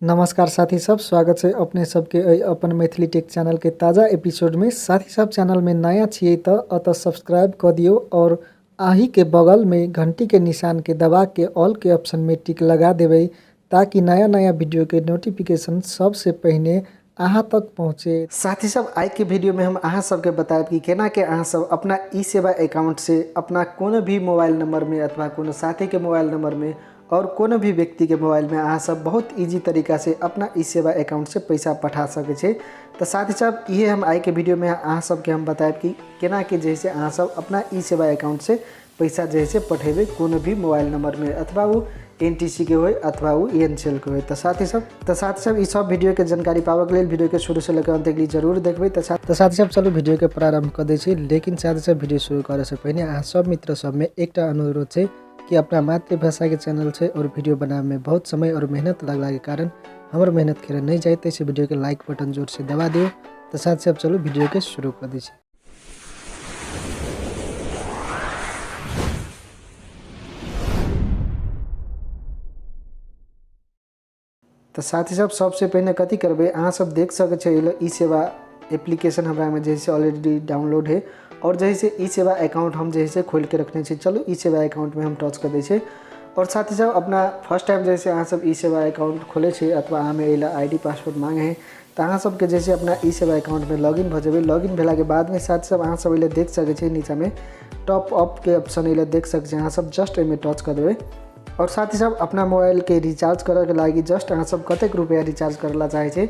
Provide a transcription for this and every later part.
नमस्कार साथी सब, स्वागत है अपने सबके अपन मैथिली टेक चैनल के ताज़ा एपिसोड में। साथी सब चैनल में नया छिए तो अतः सब्सक्राइब कर दियो और आही के बगल में घंटी के निशान के दबा के ऑल के ऑप्शन में टिक लगा देवे ताकि नया नया वीडियो के नोटिफिकेशन सबसे पहले अहाँ तक पहुँचे। साथी सब आज के वीडियो में हम अहाँ सबके बताएब कि केना के अहाँ सब अपना ई सेवा अकाउंट से अपना कोनो भी मोबाइल नंबर में अथवा कोनो साथी के मोबाइल नंबर में और कोनो भी व्यक्ति के मोबाइल में अहाँ सब बहुत इजी तरीका से अपना ई सेवा अकाउंट से पैसा पठा सके छे। तो साथी सब ये हम आई के वीडियो में अहाँ सबके हम बताएब कि केना के जैसे अहाँ सब अपना ई सेवा अकाउंट से पैसा जैसे पठेबे कोनो भी मोबाइल नंबर में, अथवा वो NTC के होय अथवा वो ENCL के होय। तो साथी सब ये सब वीडियो के जानकारी पावे के लिए वीडियो के शुरू से लेकर अंत तक जरूर देखबे। तो साथी सब चलो वीडियो के प्रारंभ कर दे छी। लेकिन साथी सब वीडियो शुरू करे से पहले अहाँ सब मित्र सब में एक अनुरोध है कि अपना मातृभाषा के चैनल से और वीडियो बनाने में बहुत समय और मेहनत लगला के कारण हमार मेहनत खेर नहीं जाए, तो वीडियो के लाइक बटन जोर से दबा दियो। तो साथ से अब चलो वीडियो के शुरू कर दीजिए। तो साथी सब सबसे पहले कथी करबे, अहाँ सब देख सके छे ई सेवा एप्लीकेशन हमरा में जैसे ऑलरेडी डाउनलोड है और जैसे ई सेवा अकाउंट हम जैसे खोल के रखने छे। चलो ई सेवा अकाउंट में हम टच कर दे छे और साथी सब अपना फर्स्ट टाइम जैसे अहाँ सब ई सेवा अकाउंट खोले छे अथवा अहाँ में एला ID पासवर्ड मांगे है, तो अहाँ सबके जैसे अपना ई सेवा अकाउंट में लॉगिन भ जेबे। लॉगिन भेला के बाद में साथी सब अहाँ सब देख सके छे नीचे में टॉप अप के ऑप्शन देख सके छे। अहाँ सब जस्ट एमे टच कर देबे और साथी सब अपना मोबाइल के रिचार्ज करे के लागी जस्ट अहाँ सब कतेक रुपया रिचार्ज करला चाहे छे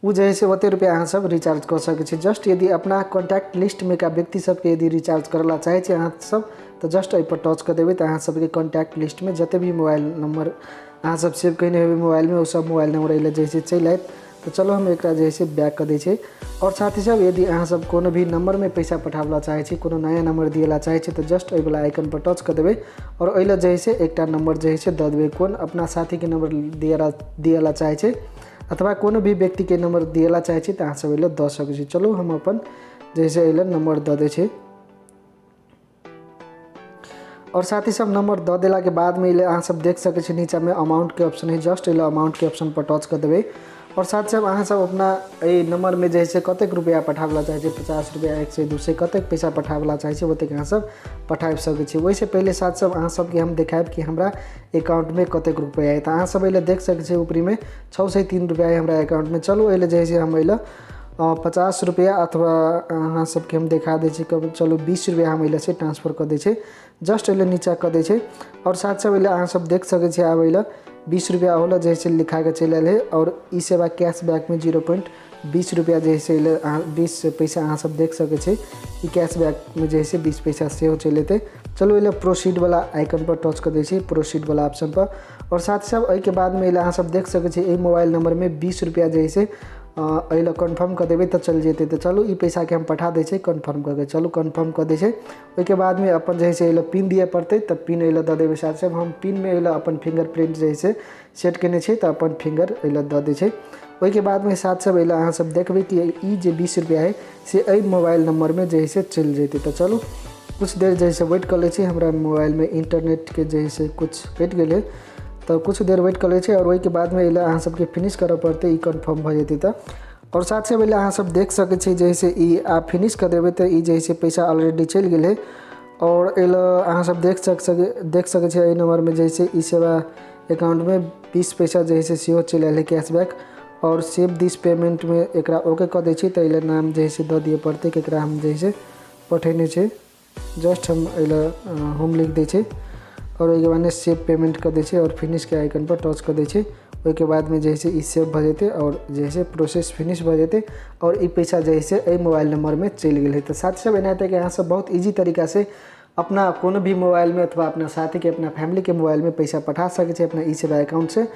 वो जैसे ओते रुपया अहाँ सब रिचार्ज कर सके छे। जस्ट यदि अपना कॉन्टैक्ट लिस्ट में का व्यक्ति सबके यदि रिचार्ज करला चाहे छे अहाँ सब, तो जस्ट एहि पर टच कर देबे। तो अहाँ सबके कॉन्टैक्ट लिस्ट में जते भी मोबाइल नंबर अहाँ सब सेव कइने हेबे मोबाइल में, वो सब मोबाइल नंबर अइले जैसे चल आए। तो चलो हम एकरा जैसे बैक कर दे छे। और साथी सब यदि अहाँ सब कोनो भी नंबर में पैसा पठावला चाहे छे, कोनो नया नंबर दिएला चाहे छे, तो जस्ट एहि वाला आइकन पर टच कर देबे और अइले जैसे एकटा नंबर जैसे द देबे। कोन अपना साथी के नंबर दिएला चाहे छे अथवा कोनो भी व्यक्ति के नंबर दिएला चाहे छे, तो अहाँ सब अइले द सके छी। चलो हम अपन जैसे अइले नंबर द दे छे और साथी सब नंबर द देला के बाद में अहाँ सब देख सके छे नीचे में अमाउंट के ऑप्शन है। जस्ट अइले अमाउंट के ऑप्शन पर टच कर देबे और साथ सब अहाँ सब अपना ए नंबर में जैसे कतेक रुपया पठावला चाहे छे, 50 रुपया 100 200 कतेक पैसा पठावला चाहे छे ओतेक अहाँ सब पठाब सके छी। वैसे पहले साथ सब अहाँ सबके हम देखाएब कि हमरा अकाउंट में कतेक रुपया है। तो अहाँ सब अइले देख सके छे ऊपरी में 603 रुपया है हमरा अकाउंट में। चलो अइले जैसे हम अइले 50 रुपया अथवा अहाँ सबके हम देखा दे छे। चलो 20 रुपया हम अइले से ट्रांसफर कर दे छे। जस्ट अइले नीचा कर दे छे और साथ सब अइले अहाँ सब देख सके छे आब अइले 20 रुपया होला जैसे लिखा के चल आए है। और ई सेवा कैशबैक में 0.20 रुपया जैसे 20 पैसा अहाँ सब देख सके छे। ई कैशबैक में जैसे 20 पैसा से हो चले थे। चलो अइले प्रोसीड वाला आइकन पर टच कर दे छे, प्रोसीड वाला ऑप्शन पर। और साथ सब एहि के बाद में अहाँ सब देख सके छे ई मोबाइल नंबर में 20 रुपया जैसे अइले कन्फर्म कर देबे तो चल जेते। तो चलो ई पैसा के हम पठा दे छे कन्फर्म करके। चलो कन्फर्म कर दे छे। ओइ के बाद में अपन जैसे अइले पिन दिए पड़ते, तब पिन अइले द देबे। साथ हम पिन में अइले अपन फिंगरप्रिंट जैसे सेट केने छे, तो अपन फिंगर अइले द दे छे। ओइ के बाद में साथ सब अइले अहाँ सब देखबे कि ई जे 20 रुपया है से एहि मोबाइल नंबर में जैसे चल जेते। तो चलो कुछ देर जैसे वेट कर ले छे। हमरा मोबाइल में इंटरनेट के जैसे कुछ कट गेले, तो कुछ देर वेट कर ले छे और ओइ के बाद में अइले अहाँ सबके फिनिश करे पड़ते, ई कन्फर्म भ जेते। तो और साथ से पहले अहाँ सब देख सके छे जैसे ई आप फिनिश कर देबे तो ई जैसे पैसा ऑलरेडी चल गेल है। और अइले अहाँ सब देख सके छे एहि नंबर में जैसे ई सेवा अकाउंट में 20 पैसा जैसे सेहो चल आए है कैशबैक। और सेव दिस पेमेंट में एकरा ओके कर दे छी। तो अइले नाम जैसे द दिए पड़ते केकरा हम जैसे पठेने छे। जस्ट हम अइले होम लिख दे छे और ओइ के बाद में सेव पेमेंट कर दे छे और फिनिश के आइकन पर टच कर दे छे। ओइ के बाद में जैसे ई सेव भ जेते और जैसे प्रोसेस फिनिश भ जेते और ई पैसा जैसे ए मोबाइल नंबर में चल गेल है। तो साथ सब एना कि यहाँ सब बहुत इजी तरीका से अपना कोनो भी मोबाइल में अथवा अपना साथी के अपना फैमिली के मोबाइल में पैसा पठा सके छे अपना ई सेवा अकाउंट से।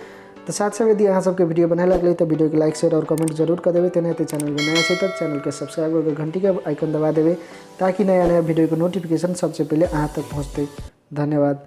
तो साथ सब यदि अहाँ सबके वीडियो बनाए लगले तो वीडियो के लाइक शेयर और कमेंट जरूर कर देबे। तेनाहिते चैनल में नया छे तो चैनल के सब्सक्राइब करके घंटी के आइकन दबा देबे ताकि नया नया वीडियो के नोटिफिकेशन सबसे पहले अहाँ तक पहुँचते। धन्यवाद।